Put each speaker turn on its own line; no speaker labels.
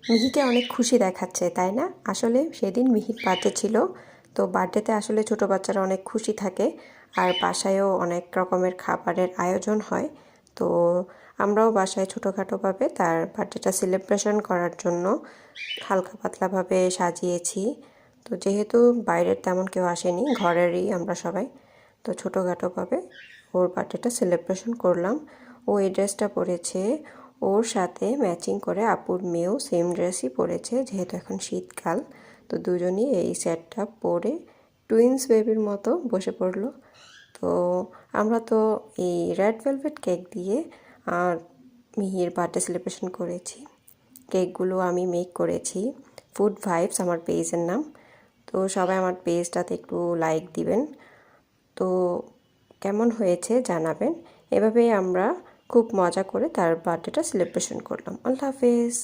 মিহিকে অনেক খুশি দেখাচ্ছে, তাই না? আসলে সেদিন মিহির বার্থডে ছিল। তো বার্থডেতে আসলে ছোট বাচ্চারা অনেক খুশি থাকে, আর বাসায়ও অনেক রকমের খাবারের আয়োজন হয়। তো আমরাও বাসায় ছোটোখাটোভাবে তার বার্থডেটা সেলিব্রেশন করার জন্য হালকা পাতলাভাবে সাজিয়েছি। তো যেহেতু বাইরের তেমন কেউ আসেনি, ঘরেরই আমরা সবাই, তো ছোটোখাটোভাবে ওর বার্থডেটা সেলিব্রেশন করলাম। ও এই ড্রেসটা পরেছে, ওর সাথে ম্যাচিং করে আপুর মেয়েও সেম ড্রেসই পরেছে, যেহেতু এখন শীতকাল। তো দুজনই এই সেটটা পরে টুইন্স বেবির মতো বসে পড়লো। তো আমরা তো এই রেড ভেলভেট কেক দিয়ে আর মিহির বার্থডে সেলিব্রেশন করেছি। কেকগুলো আমি মেক করেছি। ফুড ভাইবস আমার পেজের নাম। তো সবাই আমার পেজটাতে একটু লাইক দিবেন। তো কেমন হয়েছে জানাবেন। এভাবেই আমরা খুব মজা করে তার বার্থডেটা সেলিব্রেশন করলাম। আল্লাহ হাফেজ।